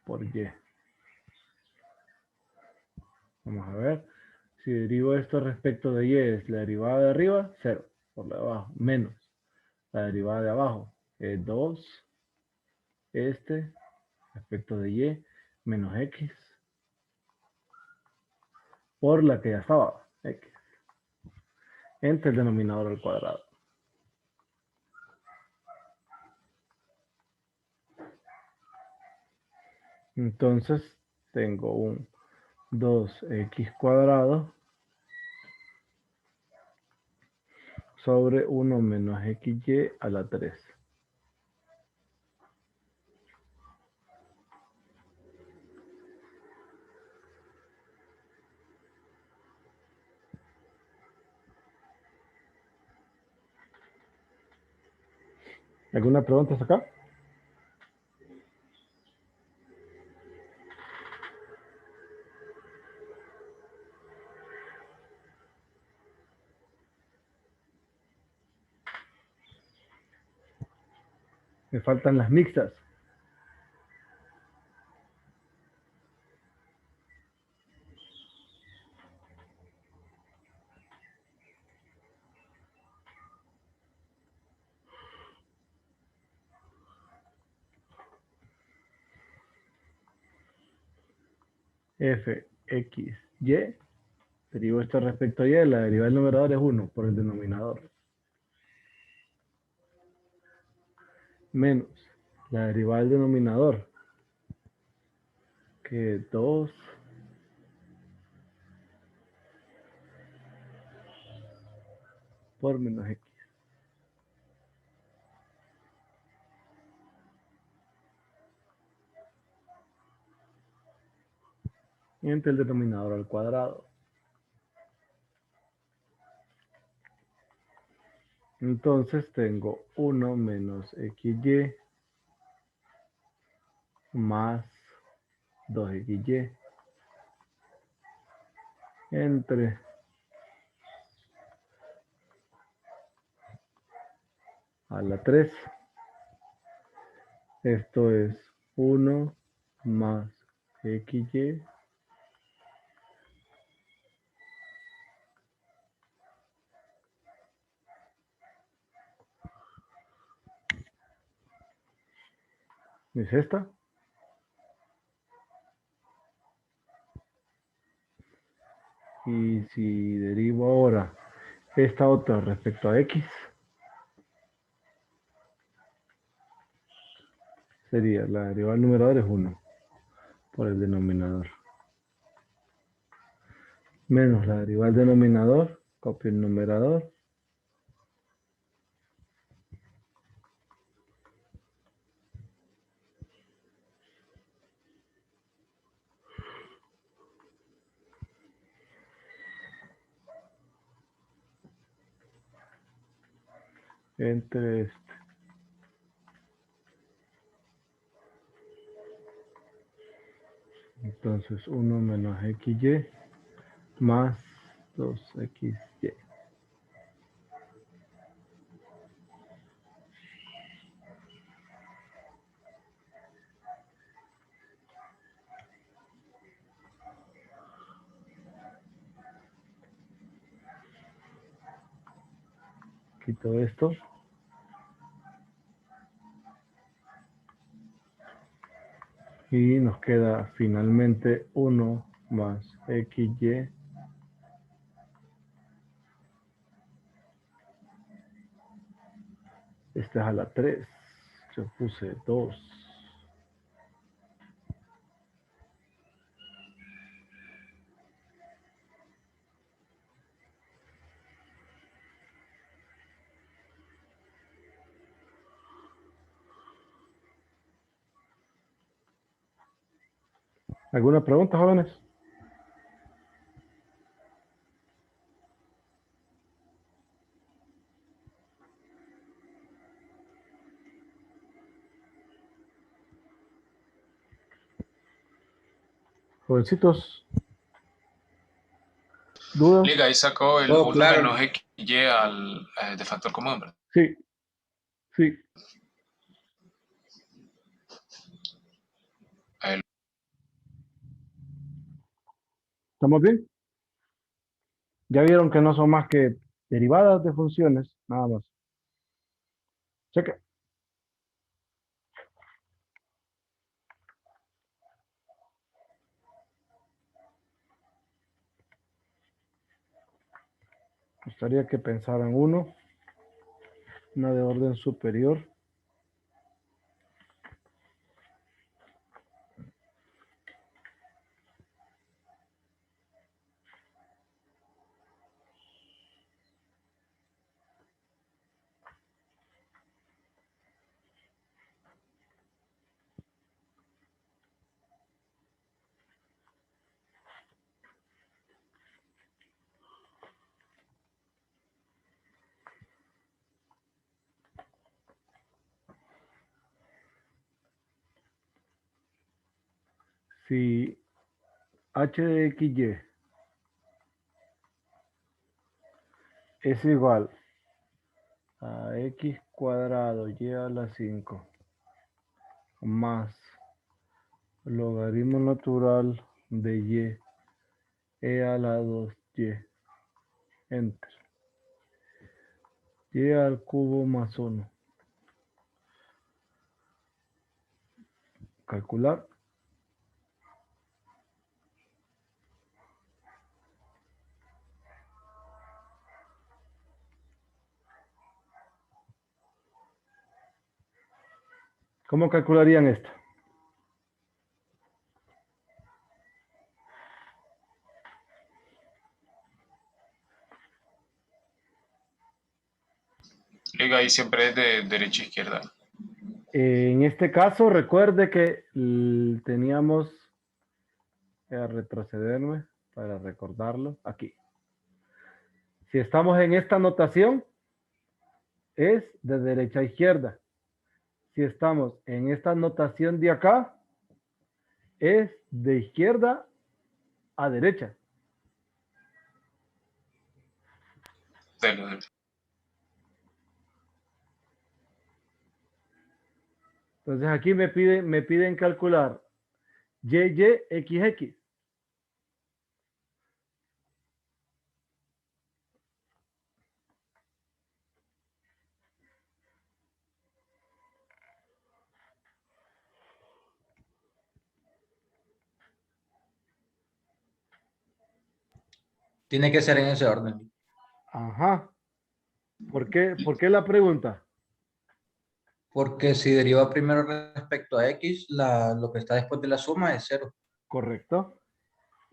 Por y. Vamos a ver. Si derivo esto respecto de y, es la derivada de arriba, 0. Por la de abajo, menos la derivada de abajo, es 2. Este, respecto de y, menos x. Por la que ya estaba, x. Entre el denominador al cuadrado. Entonces, tengo un 2x cuadrado sobre 1 menos xy a la 3. ¿Alguna pregunta hasta acá? Me faltan las mixtas. fx, y, derivo esto respecto a y, la derivada del numerador es 1 por el denominador. Menos la derivada del denominador, que es 2 por menos x. Entre el denominador al cuadrado. Entonces tengo 1 menos xy más 2xy entre a la 3. Esto es 1 más xy es esta. Y si derivo ahora esta otra respecto a x, sería la derivada del numerador es 1 por el denominador. Menos la derivada del denominador, copio el numerador. Entre este. Entonces 1 menos xy más 2xy. Quito esto. Y nos queda finalmente 1 más xy. Esta es a la 3. Yo puse 2. ¿Alguna pregunta, jóvenes? Jovencitos, ¿dudas? Liga, ahí sacó el Todo 1 claro. menos xy al, de factor común, ¿verdad? Sí, sí. Ahí ¿Estamos bien? Ya vieron que no son más que derivadas de funciones, nada más. Cheque. Me gustaría que pensaran una de orden superior. Si h de xy es igual a x cuadrado y a la 5 más logaritmo natural de y e a la 2y entre y al cubo más 1. Calcular. ¿Cómo calcularían esto? Liga ahí siempre es de derecha a izquierda. En este caso, recuerde que teníamos que retrocederme para recordarlo aquí. Si estamos en esta notación, es de derecha a izquierda. Si estamos en esta notación de acá, es de izquierda a derecha. Dale. Entonces aquí me piden calcular XX. Tiene que ser en ese orden. Ajá. ¿Por qué la pregunta? Porque si deriva primero respecto a X, lo que está después de la suma es 0. Correcto.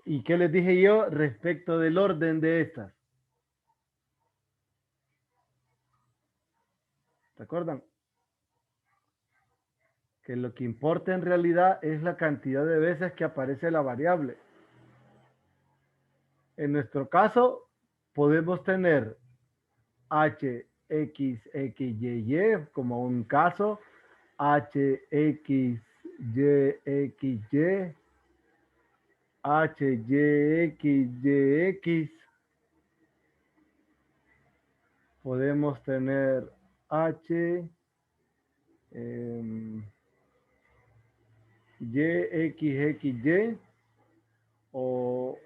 ¿Y qué les dije yo respecto del orden de estas? ¿Se acuerdan? Que lo que importa en realidad es la cantidad de veces que aparece la variable. En nuestro caso, podemos tener h, x, x, y, y como un caso, h, x, y, x, y, h, y, x, y, x. Podemos tener h, y, x, x, y o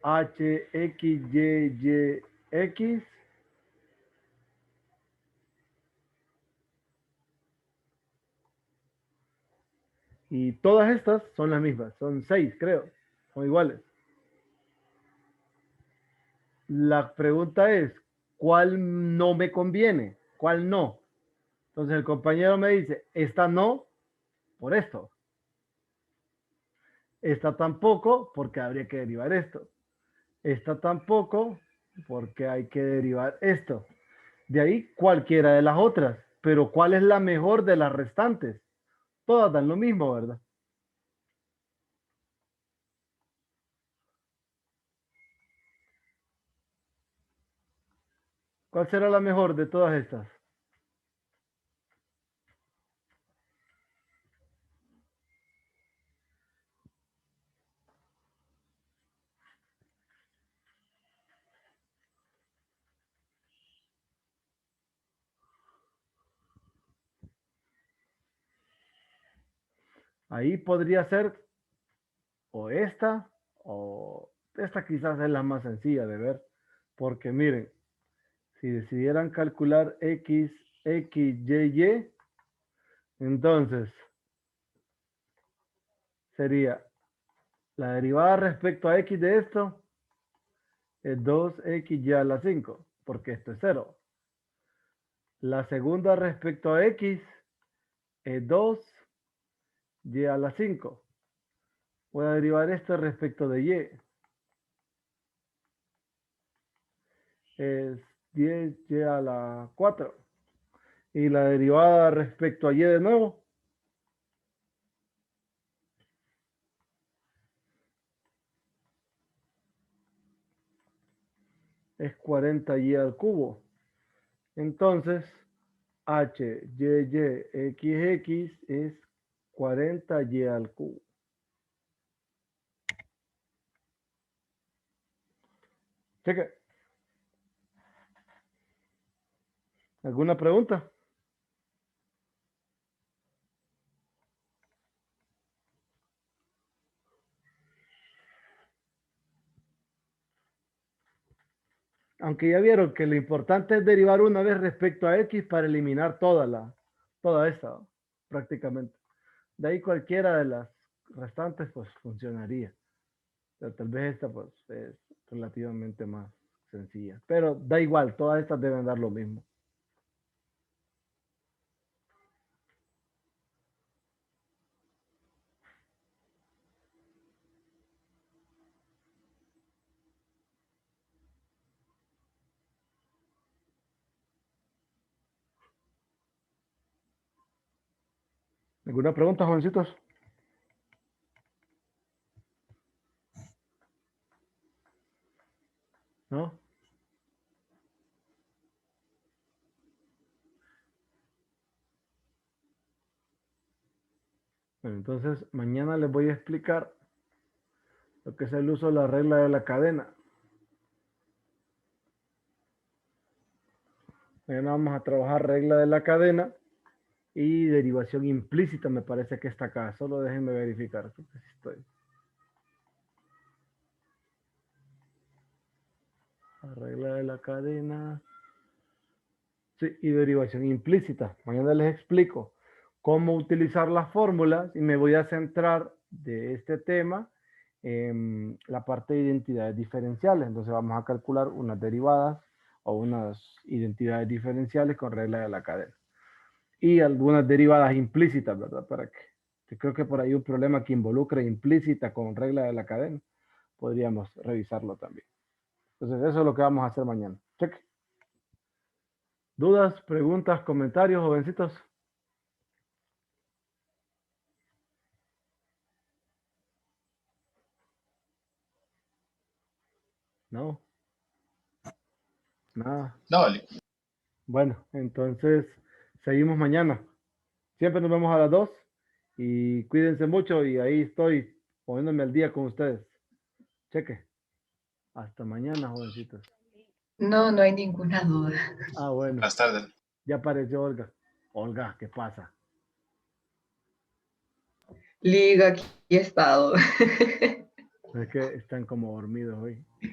h, x, y, x. Y todas estas son las mismas, son 6, creo, son iguales. La pregunta es, ¿cuál no me conviene? ¿Cuál no? Entonces el compañero me dice, esta no, por esto. Esta tampoco, porque habría que derivar esto. Esta tampoco, porque hay que derivar esto. De ahí cualquiera de las otras. Pero ¿cuál es la mejor de las restantes? Todas dan lo mismo, ¿verdad? ¿Cuál será la mejor de todas estas? Ahí podría ser o esta quizás es la más sencilla de ver, porque miren, si decidieran calcular x, x, y, entonces sería la derivada respecto a x de esto es 2xy a la 5, porque esto es 0. La segunda respecto a x es 2y a la 5. Voy a derivar esto respecto de y. Es 10y a la 4. Y la derivada respecto a y de nuevo es 40y al cubo. Entonces, h, y, x es 40y al cubo. Cheque. ¿Alguna pregunta? Aunque ya vieron que lo importante es derivar una vez respecto a x para eliminar toda esta, ¿no? Prácticamente. De ahí cualquiera de las restantes pues funcionaría. Pero tal vez esta pues es relativamente más sencilla. Pero da igual, todas estas deben dar lo mismo. ¿Alguna pregunta, jovencitos? ¿No? Bueno, entonces mañana les voy a explicar lo que es el uso de la regla de la cadena. Mañana vamos a trabajar regla de la cadena y derivación implícita, me parece que está acá. Solo déjenme verificar. Creo que sí estoy. La regla de la cadena. Sí, y derivación implícita. Mañana les explico cómo utilizar las fórmulas y me voy a centrar de este tema en la parte de identidades diferenciales. Entonces vamos a calcular unas derivadas o unas identidades diferenciales con regla de la cadena. Y algunas derivadas implícitas, ¿verdad? Que creo que por ahí un problema que involucre implícita con regla de la cadena. Podríamos revisarlo también. Entonces eso es lo que vamos a hacer mañana. Cheque. ¿Dudas, preguntas, comentarios, jovencitos? No. Nada. No, vale. Bueno, entonces seguimos mañana. Siempre nos vemos a las 2 y cuídense mucho y ahí estoy poniéndome al día con ustedes. Cheque. Hasta mañana, jovencitos. No, no hay ninguna duda. Ah, bueno. Buenas tardes. Ya apareció Olga. Olga, ¿qué pasa? Liga, aquí he estado. Es que están como dormidos hoy.